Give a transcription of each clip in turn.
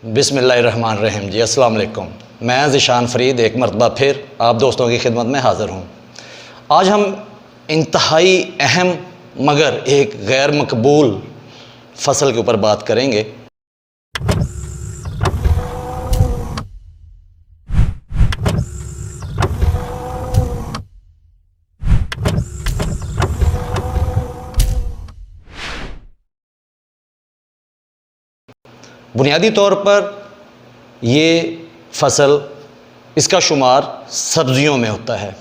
बिस्मिल्लाहिर्रहमानिर्रहीम जी, अस्सलाम वालेकुम। मैं ज़ीशान फ़रीद एक मरतबा फिर आप दोस्तों की खिदमत में हाज़िर हूँ। आज हम इंतहाई अहम मगर एक गैर मकबूल फ़सल के ऊपर बात करेंगे। बुनियादी तौर पर ये फ़सल, इसका शुमार सब्ज़ियों में होता है।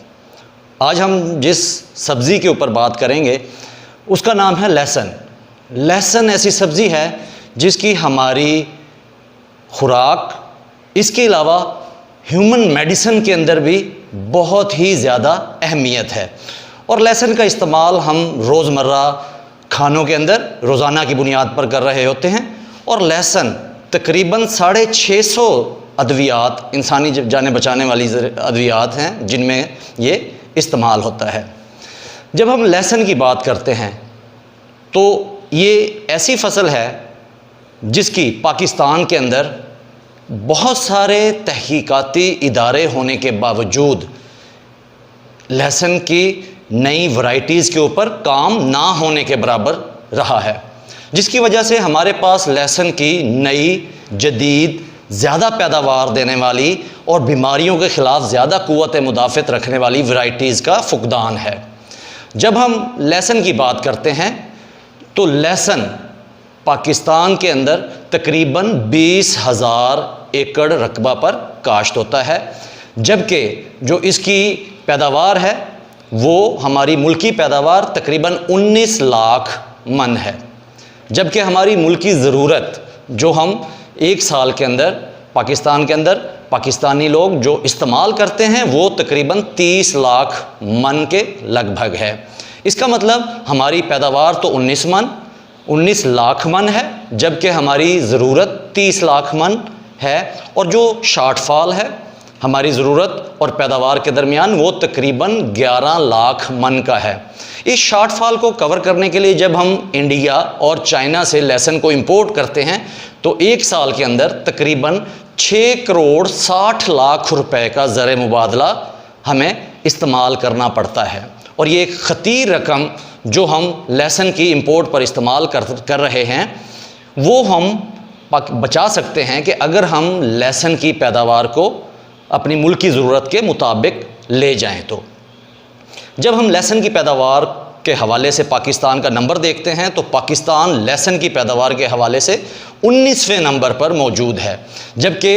आज हम जिस सब्ज़ी के ऊपर बात करेंगे उसका नाम है लहसुन। लहसुन ऐसी सब्ज़ी है जिसकी हमारी खुराक, इसके अलावा ह्यूमन मेडिसिन के अंदर भी बहुत ही ज़्यादा अहमियत है। और लहसुन का इस्तेमाल हम रोज़मर्रा खानों के अंदर रोज़ाना की बुनियाद पर कर रहे होते हैं। और लहसुन तकरीबन 650 अद्वियात, इंसानी जाने बचाने वाली अद्वियात हैं जिनमें ये इस्तेमाल होता है। जब हम लहसुन की बात करते हैं तो ये ऐसी फ़सल है जिसकी पाकिस्तान के अंदर बहुत सारे तहकीकाती इदारे होने के बावजूद लहसुन की नई वैरायटीज़ के ऊपर काम ना होने के बराबर रहा है, जिसकी वजह से हमारे पास लहसुन की नई, जदीद, ज़्यादा पैदावार देने वाली और बीमारियों के ख़िलाफ़ ज़्यादा क़ुव्वत मुदाफ़त रखने वाली वैरायटीज़ का फुक़दान है। जब हम लहसुन की बात करते हैं तो लहसुन पाकिस्तान के अंदर तकरीबन 20,000 एकड़ रकबा पर काश्त होता है, जबकि जो इसकी पैदावार है वो हमारी मुल्की पैदावार तकरीबन 19 लाख मन है, जबकि हमारी मुल्की ज़रूरत जो हम एक साल के अंदर पाकिस्तान के अंदर पाकिस्तानी लोग जो इस्तेमाल करते हैं वो तकरीबन 30 लाख मन के लगभग है। इसका मतलब हमारी पैदावार तो 19 लाख मन है, जबकि हमारी ज़रूरत 30 लाख मन है। और जो शार्टफॉल है हमारी ज़रूरत और पैदावार के दरमियान वो तकरीबन 11 लाख मन का है। इस शार्टफॉल को कवर करने के लिए जब हम इंडिया और चाइना से लहसुन को इंपोर्ट करते हैं तो एक साल के अंदर तकरीबन 6 करोड़ 60 लाख रुपए का ज़र मुबादला हमें इस्तेमाल करना पड़ता है। और ये एक ख़तीर रकम जो हम लहसुन की इंपोर्ट पर इस्तेमाल कर रहे हैं वो हम बचा सकते हैं कि अगर हम लहसुन की पैदावार को अपनी मुल्क की ज़रूरत के मुताबिक ले जाएं। तो जब हम लहसुन की पैदावार के हवाले से पाकिस्तान का नंबर देखते हैं तो पाकिस्तान लहसुन की पैदावार के हवाले से 19वें नंबर पर मौजूद है, जबकि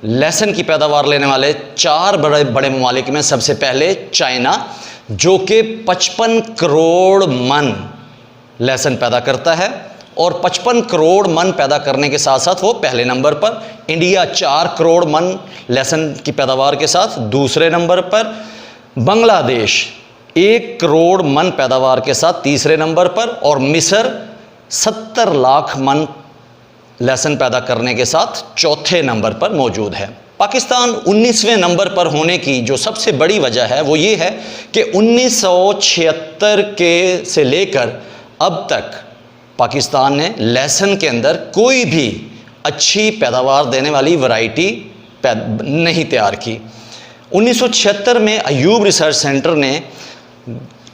लहसुन की पैदावार लेने वाले 4 बड़े ममालिक में सबसे पहले चाइना, जो कि 55 करोड़ मन लहसुन पैदा करता है और 55 करोड़ मन पैदा करने के साथ साथ वो पहले नंबर पर। इंडिया 4 करोड़ मन लहसुन की पैदावार के साथ दूसरे नंबर पर। बांग्लादेश 1 करोड़ मन पैदावार के साथ तीसरे नंबर पर। और मिस्र 70 लाख मन लहसुन पैदा करने के साथ चौथे नंबर पर मौजूद है। पाकिस्तान 19वें नंबर पर होने की जो सबसे बड़ी वजह है वो ये है कि 1976 के से लेकर अब तक पाकिस्तान ने लहसुन के अंदर कोई भी अच्छी पैदावार देने वाली वैरायटी नहीं तैयार की। 1976 में अयूब रिसर्च सेंटर ने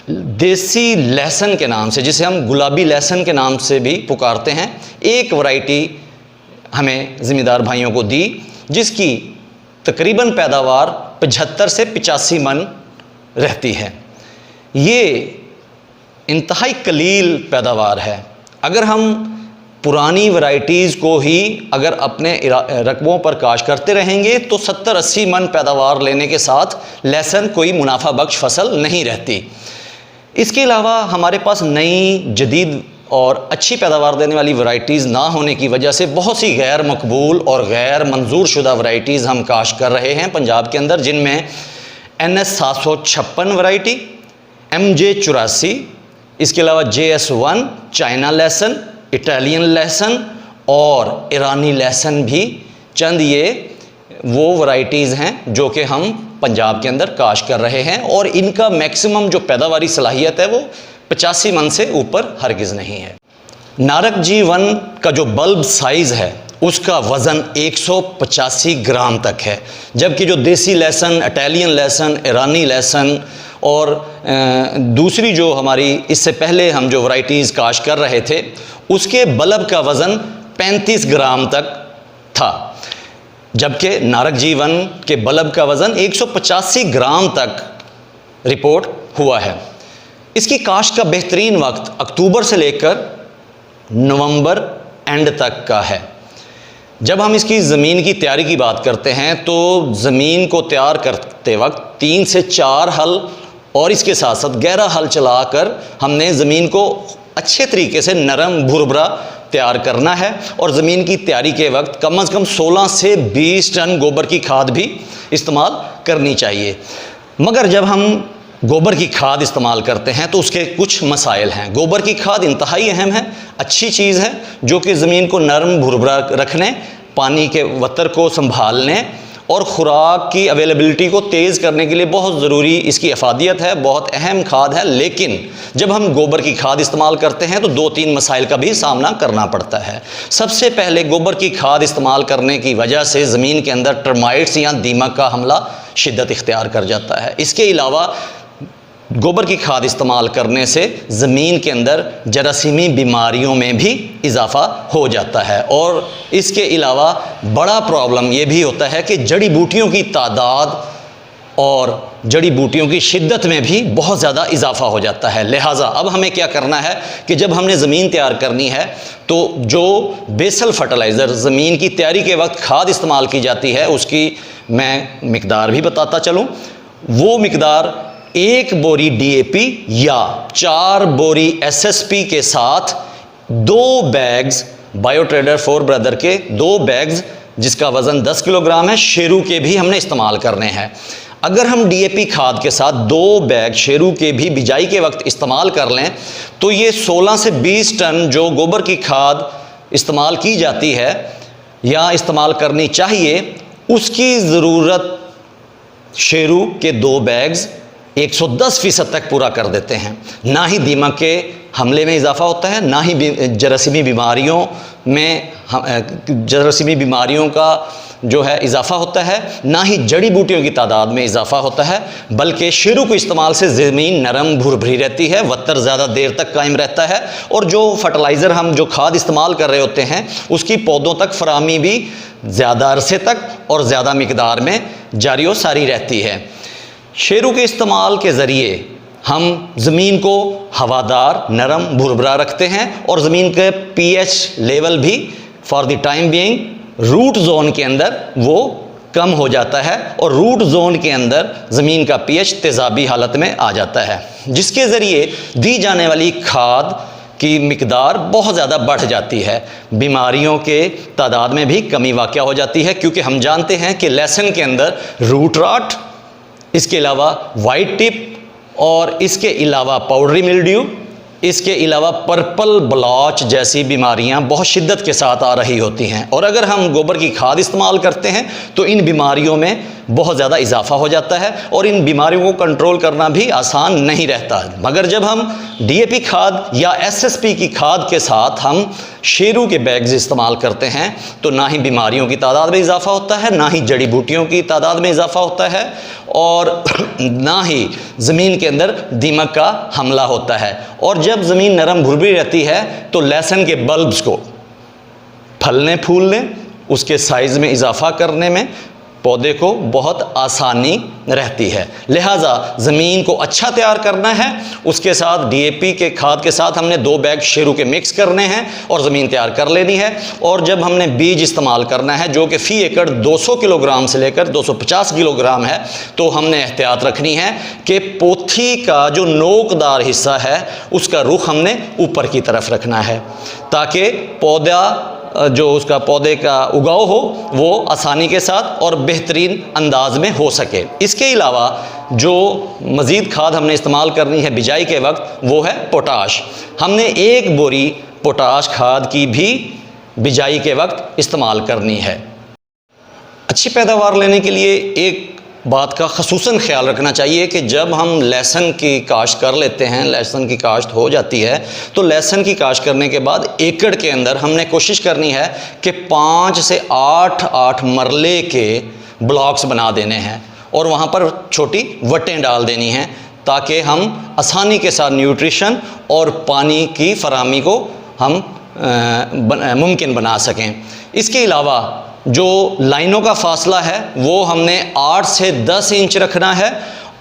देसी लहसुन के नाम से, जिसे हम गुलाबी लहसुन के नाम से भी पुकारते हैं, एक वैरायटी हमें ज़िम्मेदार भाइयों को दी, जिसकी तकरीबन पैदावार 75 से 85 मन रहती है। ये इंतहाई कलील पैदावार है। अगर हम पुरानी वैरायटीज़ को ही अगर अपने रकबों पर काश करते रहेंगे तो 70-80 मन पैदावार लेने के साथ लहसुन कोई मुनाफा बख्श फसल नहीं रहती। इसके अलावा हमारे पास नई, जदीद और अच्छी पैदावार देने वाली वैरायटीज़ ना होने की वजह से बहुत सी गैर मकबूल और गैर मंजूर शुदा वैरायटीज़ हम काश कर रहे हैं पंजाब के अंदर, जिनमें NS 756 वैरायटी, MJ 84, इसके अलावा JS1 चाइना लहसुन, इटालियन लहसुन और ईरानी लहसुन भी चंद ये वो वैरायटीज़ हैं जो कि हम पंजाब के अंदर काश कर रहे हैं। और इनका मैक्सिमम जो पैदावारी सलाहियत है वो 85 मन से ऊपर हरगिज़ नहीं है। नारक G1 का जो बल्ब साइज़ है उसका वज़न 185 ग्राम तक है, जबकि जो देसी लहसुन, इटालियन लहसुन, ईरानी लहसुन और दूसरी जो हमारी इससे पहले हम जो वैराइटीज़ काश्त कर रहे थे उसके बल्ब का वज़न 35 ग्राम तक था, जबकि नारक जीवन के बल्ब का वज़न 185 ग्राम तक रिपोर्ट हुआ है। इसकी काश्त का बेहतरीन वक्त अक्टूबर से लेकर नवंबर एंड तक का है। जब हम इसकी ज़मीन की तैयारी की बात करते हैं तो ज़मीन को तैयार करते वक्त 3 से 4 हल और इसके साथ साथ गहरा हल चलाकर हमने ज़मीन को अच्छे तरीके से नरम भुरभुरा तैयार करना है। और ज़मीन की तैयारी के वक्त कम से कम 16 से 20 टन गोबर की खाद भी इस्तेमाल करनी चाहिए। मगर जब हम गोबर की खाद इस्तेमाल करते हैं तो उसके कुछ मसाइल हैं। गोबर की खाद इंतहाई अहम है, अच्छी चीज़ है जो कि ज़मीन को नरम भुरभुरा रखने, पानी के वतर को संभालने और ख़ुराक की अवेलेबिलिटी को तेज़ करने के लिए बहुत ज़रूरी इसकी अफादियत है, बहुत अहम खाद है। लेकिन जब हम गोबर की खाद इस्तेमाल करते हैं तो 2-3 मसाइल का भी सामना करना पड़ता है। सबसे पहले गोबर की खाद इस्तेमाल करने की वजह से ज़मीन के अंदर टर्माइट्स या दीमक का हमला शिद्दत इख्तियार कर जाता है। इसके अलावा गोबर की खाद इस्तेमाल करने से ज़मीन के अंदर जरासीमी बीमारियों में भी इजाफ़ा हो जाता है। और इसके अलावा बड़ा प्रॉब्लम ये भी होता है कि जड़ी बूटियों की तादाद और जड़ी बूटियों की शिद्दत में भी बहुत ज़्यादा इजाफ़ा हो जाता है। लिहाजा अब हमें क्या करना है कि जब हमने ज़मीन तैयार करनी है तो जो बेसल फर्टिलाइज़र ज़मीन की तैयारी के वक्त खाद इस्तेमाल की जाती है उसकी मैं मिकदार भी बताता चलूँ। वो मिकदार 1 बोरी DAP या 4 बोरी SSP के साथ 2 बैग्स बायोट्रेडर 4 ब्रदर के 2 बैग्स जिसका वज़न 10 किलोग्राम है, शेरू के भी हमने इस्तेमाल करने हैं। अगर हम DAP खाद के साथ 2 बैग शेरू के भी बिजाई के वक्त इस्तेमाल कर लें तो ये 16 से 20 टन जो गोबर की खाद इस्तेमाल की जाती है या इस्तेमाल करनी चाहिए उसकी ज़रूरत शेरू के 2 बैग्स 110% तक पूरा कर देते हैं। ना ही दीमक के हमले में इजाफ़ा होता है, ना ही जरासीमी बीमारियों में जरासीमी बीमारियों का जो है इजाफ़ा होता है, ना ही जड़ी बूटियों की तादाद में इजाफ़ा होता है, बल्कि शेरू के इस्तेमाल से ज़मीन नरम भुरभुरी रहती है, वत्तर ज़्यादा देर तक कायम रहता है और जो फर्टिलाइज़र हम जो खाद इस्तेमाल कर रहे होते हैं उसकी पौधों तक फराहमी भी ज़्यादा अरसे तक और ज़्यादा मिकदार में जारी व सारी रहती है। शेरू के इस्तेमाल के ज़रिए हम ज़मीन को हवादार, नरम, भुरभुरा रखते हैं और ज़मीन के pH लेवल भी for the time being root zone के अंदर वो कम हो जाता है और रूट जोन के अंदर ज़मीन का pH तेज़ाबी हालत में आ जाता है, जिसके ज़रिए दी जाने वाली खाद की मिकदार बहुत ज़्यादा बढ़ जाती है। बीमारियों के तादाद में भी कमी वाक़या हो जाती है, क्योंकि हम जानते हैं कि लहसुन के अंदर रूट रॉट, इसके अलावा वाइट टिप और इसके अलावा पाउडरी मिल्ड्यू, इसके अलावा पर्पल ब्लॉच जैसी बीमारियां बहुत शिद्दत के साथ आ रही होती हैं। और अगर हम गोबर की खाद इस्तेमाल करते हैं तो इन बीमारियों में बहुत ज़्यादा इजाफा हो जाता है और इन बीमारियों को कंट्रोल करना भी आसान नहीं रहता। मगर जब हम DAP खाद या SSP की खाद के साथ हम शेरू के बैग्स इस्तेमाल करते हैं तो ना ही बीमारियों की तादाद में इजाफा होता है, ना ही जड़ी बूटियों की तादाद में इजाफा होता है और ना ही ज़मीन के अंदर दीमक का हमला होता है। और जब ज़मीन नरम भुरभुरी रहती है तो लहसुन के बल्ब्स को फलने फूलने, उसके साइज़ में इजाफा करने में पौधे को बहुत आसानी रहती है। लिहाजा ज़मीन को अच्छा तैयार करना है, उसके साथ DAP के खाद के साथ हमने 2 बैग शेरू के मिक्स करने हैं और ज़मीन तैयार कर लेनी है। और जब हमने बीज इस्तेमाल करना है जो कि फ़ी एकड़ 200 किलोग्राम से लेकर 250 किलोग्राम है, तो हमने एहतियात रखनी है कि पोथी का जो नोकदार हिस्सा है उसका रुख हमने ऊपर की तरफ रखना है ताकि पौधा जो उसका पौधे का उगाव हो वो आसानी के साथ और बेहतरीन अंदाज में हो सके। इसके अलावा जो मज़ीद खाद हमने इस्तेमाल करनी है बिजाई के वक्त वो है पोटाश। हमने 1 बोरी पोटाश खाद की भी बिजाई के वक्त इस्तेमाल करनी है। अच्छी पैदावार लेने के लिए एक बात का ख़ुसूसन ख्याल रखना चाहिए कि जब हम लहसुन की काश्त कर लेते हैं, लहसुन की काश्त हो जाती है, तो लहसुन की काश्त करने के बाद एकड़ के अंदर हमने कोशिश करनी है कि 5 से 8 मरले के ब्लॉक्स बना देने हैं और वहाँ पर छोटी वटें डाल देनी हैं, ताकि हम आसानी के साथ न्यूट्रिशन और पानी की फराहमी को हम मुमकिन बना सकें। इसके अलावा जो लाइनों का फासला है वो हमने 8 से 10 इंच रखना है,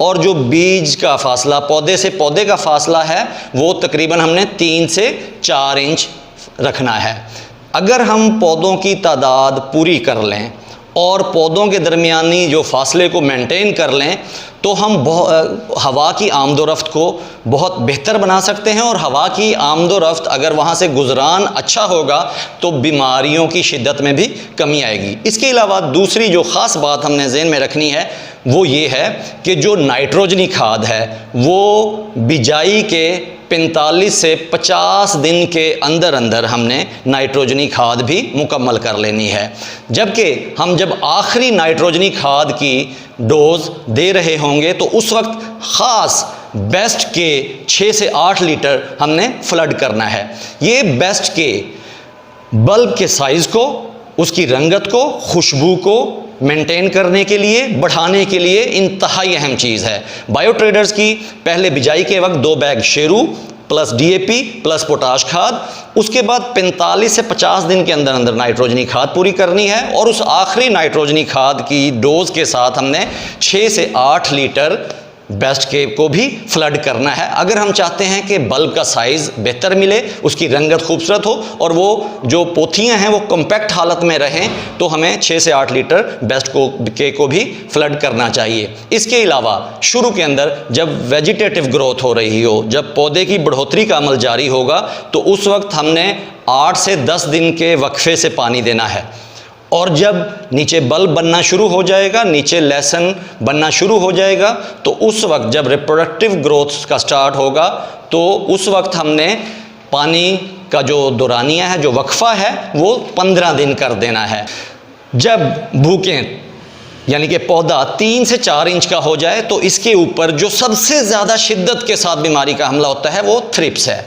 और जो बीज का फासला, पौधे से पौधे का फासला है, वो तकरीबन हमने 3 से 4 इंच रखना है। अगर हम पौधों की तादाद पूरी कर लें और पौधों के दरमियानी जो फासले को मेंटेन कर लें, तो हम हवा की आमदोरफ्त को बहुत बेहतर बना सकते हैं। और हवा की आमदोरफ्त अगर वहाँ से गुजरान अच्छा होगा तो बीमारियों की शिद्दत में भी कमी आएगी। इसके अलावा दूसरी जो ख़ास बात हमने ज़हन में रखनी है वो ये है कि जो नाइट्रोजनी खाद है वो बिजाई के 45 से 50 दिन के अंदर अंदर हमने नाइट्रोजनी खाद भी मुकम्मल कर लेनी है। जबकि हम जब आखिरी नाइट्रोजनी खाद की डोज़ दे रहे होंगे तो उस वक्त ख़ास बेस्ट के 6 से 8 लीटर हमने फ्लड करना है। ये बेस्ट के बल्ब के साइज़ को, उसकी रंगत को, खुशबू को मेंटेन करने के लिए, बढ़ाने के लिए इंतहाई अहम चीज़ है। बायो ट्रेडर्स की पहले बिजाई के वक्त 2 bag Sheru plus DAP plus potash खाद, उसके बाद 45 से 50 दिन के अंदर अंदर नाइट्रोजनी खाद पूरी करनी है, और उस आखिरी नाइट्रोजनी खाद की डोज के साथ हमने 6 से 8 लीटर बेस्ट के को भी फ्लड करना है। अगर हम चाहते हैं कि बल्ब का साइज़ बेहतर मिले, उसकी रंगत खूबसूरत हो और वो जो पोथियाँ हैं वो कम्पैक्ट हालत में रहें, तो हमें 6 से 8 लीटर बेस्ट को भी फ्लड करना चाहिए। इसके अलावा शुरू के अंदर जब वेजिटेटिव ग्रोथ हो रही हो, जब पौधे की बढ़ोतरी का अमल जारी होगा, तो उस वक्त हमने 8 से 10 दिन के वक्फे से पानी देना है। और जब नीचे बल्ब बनना शुरू हो जाएगा, नीचे लहसुन बनना शुरू हो जाएगा, तो उस वक्त जब रिप्रोडक्टिव ग्रोथ का स्टार्ट होगा, तो उस वक्त हमने पानी का जो दौरानिया है, जो वक्फा है, वो 15 दिन कर देना है। जब भूकें यानी कि पौधा 3 से 4 इंच का हो जाए, तो इसके ऊपर जो सबसे ज़्यादा शिद्दत के साथ बीमारी का हमला होता है वो थ्रिप्स है।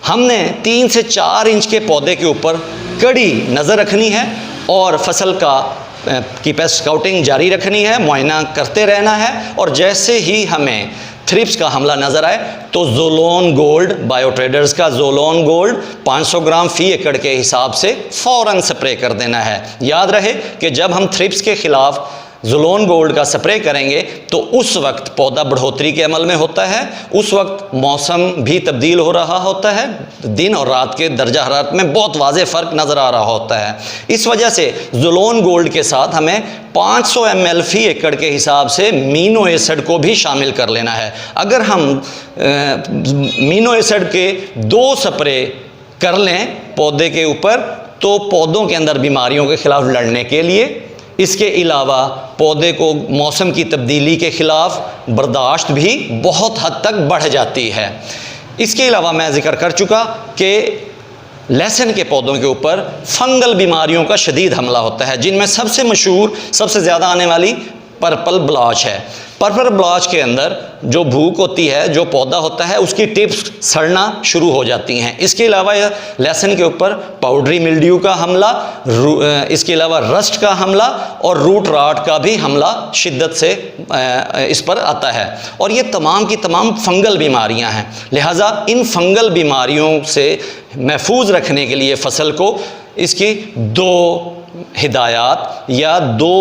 हमने 3 से 4 इंच के पौधे के ऊपर कड़ी नज़र रखनी है और फसल की पेस्ट स्काउटिंग जारी रखनी है, मुआयना करते रहना है। और जैसे ही हमें थ्रिप्स का हमला नज़र आए तो ज़ोलोन गोल्ड, बायो ट्रेडर्स का ज़ोलोन गोल्ड 500 ग्राम फ़ी एकड़ के हिसाब से फ़ौरन स्प्रे कर देना है। याद रहे कि जब हम थ्रिप्स के ख़िलाफ़ ज़ोलोन गोल्ड का स्प्रे करेंगे तो उस वक्त पौधा बढ़ोतरी के अमल में होता है, उस वक्त मौसम भी तब्दील हो रहा होता है, दिन और रात के दर्जा हरारत में बहुत वाज़ेह फ़र्क नज़र आ रहा होता है। इस वजह से ज़ोलोन गोल्ड के साथ हमें 500 ml फ़ी एकड़ के हिसाब से मीनो एसिड को भी शामिल कर लेना है। अगर हम मीनो एसिड के 2 स्प्रे कर लें पौधे के ऊपर, तो पौधों के अंदर बीमारियों के ख़िलाफ़ लड़ने के लिए, इसके अलावा पौधे को मौसम की तब्दीली के ख़िलाफ़ बर्दाश्त भी बहुत हद तक बढ़ जाती है। इसके अलावा मैं ज़िक्र कर चुका कि लहसुन के पौधों के ऊपर फंगल बीमारियों का शदीद हमला होता है, जिनमें सबसे मशहूर, सबसे ज़्यादा आने वाली पर्पल ब्लॉच है। पर्पल ब्लॉच के अंदर जो भूख होती है, जो पौधा होता है, उसकी टिप्स सड़ना शुरू हो जाती हैं। इसके अलावा लहसुन के ऊपर पाउडरी मिल्ड्यू का हमला, इसके अलावा रस्ट का हमला और रूट राट का भी हमला शिद्दत से इस पर आता है। और ये तमाम की तमाम फंगल बीमारियां हैं। लिहाजा इन फंगल बीमारियों से महफूज रखने के लिए फसल को इसकी 2 हिदायत या 2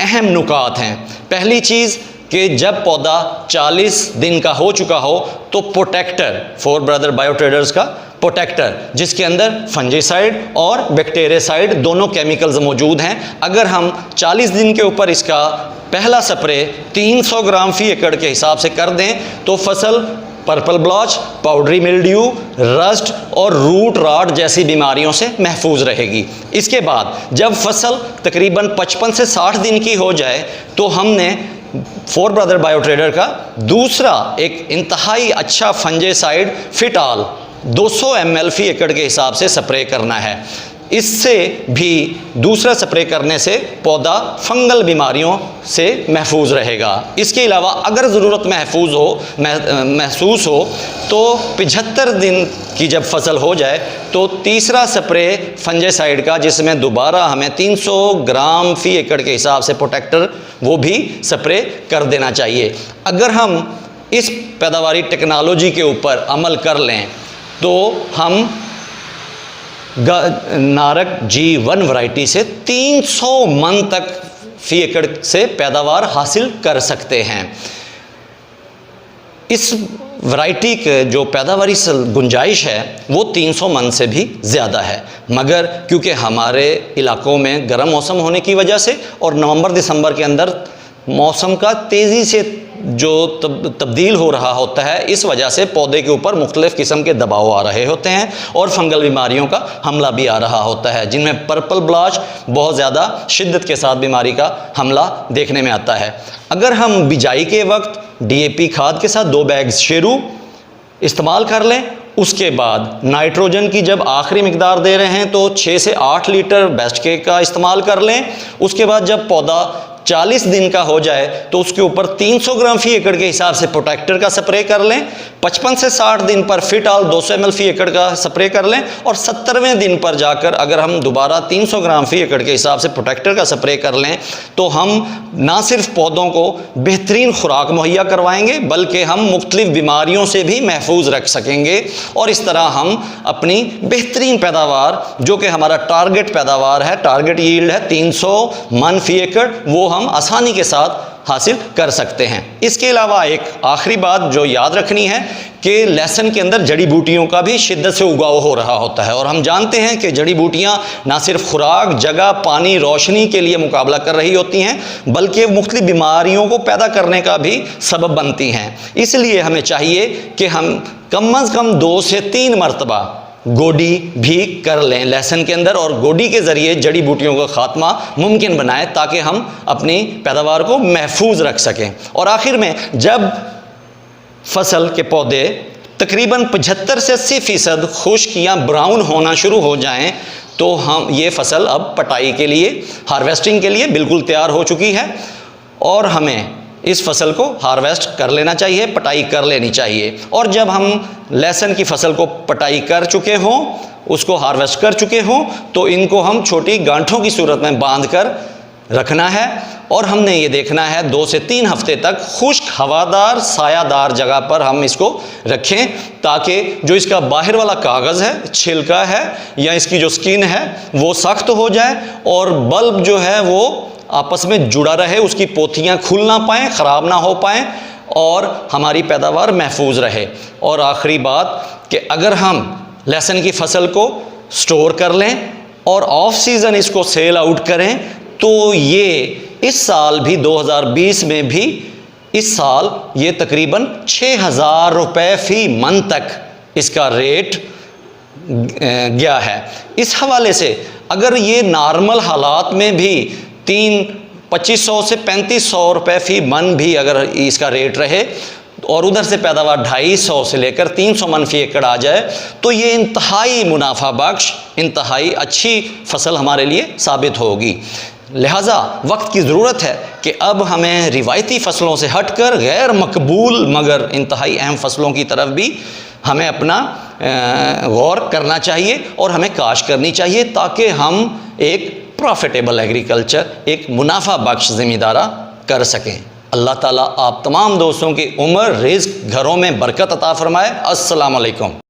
अहम नुकात हैं। पहली चीज़ कि जब पौधा 40 दिन का हो चुका हो तो protector, four brother bio traders का प्रोटेक्टर, जिसके अंदर फंजीसाइड और बैक्टीरियासाइड दोनों केमिकल्स मौजूद हैं, अगर हम 40 दिन के ऊपर इसका पहला स्प्रे 300 ग्राम फ़ी एकड़ के हिसाब से कर दें तो फसल purple blotch, powdery mildew, rust और रूट राट जैसी बीमारियों से महफूज रहेगी। इसके बाद जब फसल तकरीबन 55 से 60 दिन की हो जाए तो हमने फोर ब्रदर बायो ट्रेडर का दूसरा एक इंतहाई अच्छा फंजीसाइड फिटॉल 200 ml फ़ी एकड़ के हिसाब से स्प्रे करना है। इससे भी दूसरा स्प्रे करने से पौधा फंगल बीमारियों से महफूज रहेगा। इसके अलावा अगर ज़रूरत महसूस हो तो 75 दिन की जब फसल हो जाए तो तीसरा स्प्रे फंजाइसाइड का, जिसमें दोबारा हमें 300 ग्राम फी एकड़ के हिसाब से प्रोटेक्टर वो भी स्प्रे कर देना चाहिए। अगर हम इस पैदावारी टेक्नोलॉजी के ऊपर अमल कर लें तो हम नारक G1 वैरायटी से 300 मन तक फी एकड़ से पैदावार हासिल कर सकते हैं। इस वैरायटी के जो पैदावारी गुंजाइश है वो 300 मन से भी ज़्यादा है, मगर क्योंकि हमारे इलाकों में गर्म मौसम होने की वजह से और नवंबर दिसंबर के अंदर मौसम का तेज़ी से जो तब्दील हो रहा होता है, इस वजह से पौधे के ऊपर मुख्तलिफ़ किस्म के दबाव आ रहे होते हैं और फंगल बीमारियों का हमला भी आ रहा होता है, जिनमें पर्पल ब्लॉच बहुत ज़्यादा शिद्दत के साथ बीमारी का हमला देखने में आता है। अगर हम बिजाई के वक्त DAP खाद के साथ 2 बैग शेरू इस्तेमाल कर लें, उसके बाद नाइट्रोजन की जब आखिरी मिकदार दे रहे हैं तो 6 से 8 लीटर बेस्ट के का इस्तेमाल कर लें। उसके बाद जब पौधा 40 दिन का हो जाए तो उसके ऊपर 300 ग्राम फी एकड़ के हिसाब से प्रोटेक्टर का स्प्रे कर लें। 55 से 60 दिन पर फिटॉल 200 ml फी एकड़ का स्प्रे कर लें और 70वें दिन पर जाकर अगर हम दोबारा 300 ग्राम फी एकड़ के हिसाब से प्रोटेक्टर का स्प्रे कर लें तो हम ना सिर्फ पौधों को बेहतरीन खुराक मुहैया करवाएंगे बल्कि हम मुख्तलिफ बीमारियों से भी महफूज रख सकेंगे और इस तरह हम अपनी बेहतरीन पैदावार, जो कि हमारा टारगेट पैदावार है, टारगेट यील्ड है 300 मन फी एकड़, वो हम आसानी के साथ हासिल कर सकते हैं। इसके अलावा एक आखिरी बात जो याद रखनी है कि लहसुन के अंदर जड़ी बूटियों का भी शिद्दत से उगाव हो रहा होता है और हम जानते हैं कि जड़ी बूटियां ना सिर्फ खुराक, जगह, पानी, रोशनी के लिए मुकाबला कर रही होती हैं बल्कि मुख्तलिफ बीमारियों को पैदा करने का भी सबब बनती हैं। इसलिए हमें चाहिए कि हम कम अज़ कम 2 से 3 मरतबा गोडी भी कर लें लहसुन के अंदर और गोडी के ज़रिए जड़ी बूटियों का ख़ात्मा मुमकिन बनाएं ताकि हम अपनी पैदावार को महफूज रख सकें। और आखिर में जब फसल के पौधे तकरीबन 75 से 80% खुश्क या ब्राउन होना शुरू हो जाएं तो हम ये फसल अब पटाई के लिए, हार्वेस्टिंग के लिए बिल्कुल तैयार हो चुकी है और हमें इस फसल को हार्वेस्ट कर लेना चाहिए, पटाई कर लेनी चाहिए। और जब हम लहसुन की फसल को पटाई कर चुके हों, उसको हार्वेस्ट कर चुके हों, तो इनको हम छोटी गांठों की सूरत में बांध कर रखना है और हमने ये देखना है 2 से 3 हफ्ते तक खुश्क, हवादार, सायादार जगह पर हम इसको रखें ताकि जो इसका बाहर वाला कागज़ है, छिलका है या इसकी जो स्किन है वो सख्त हो जाए और बल्ब जो है वो आपस में जुड़ा रहे, उसकी पोथियाँ खुल ना पाएँ, ख़राब ना हो पाएँ और हमारी पैदावार महफूज रहे। और आखिरी बात कि अगर हम लहसुन की फसल को स्टोर कर लें और ऑफ सीज़न इसको सेल आउट करें तो ये इस साल भी 2020 में भी इस साल ये तकरीबन 6,000 रुपये फ़ी मन तक इसका रेट गया है। इस हवाले से अगर ये नॉर्मल हालात में भी 2500 से 3500 रुपये फ़ी मन भी अगर इसका रेट रहे और उधर से पैदावार 250 से लेकर 300 मन फी एकड़ आ जाए तो ये इंतहाई मुनाफा बख्श, इंतहाई अच्छी फसल हमारे लिए साबित होगी। लिहाजा वक्त की ज़रूरत है कि अब हमें रिवायती फसलों से हटकर गैर मकबूल मगर इंतहाई अहम फसलों की तरफ भी हमें अपना गौर करना चाहिए और हमें काश करनी चाहिए ताकि हम एक प्रॉफिटेबल एग्रीकल्चर, एक मुनाफा बख्श ज़मींदारा कर सकें। अल्लाह ताला आप तमाम दोस्तों की उम्र, रिज़्क़, घरों में बरकत अता फ़रमाए। अस्सलाम वालेकुम।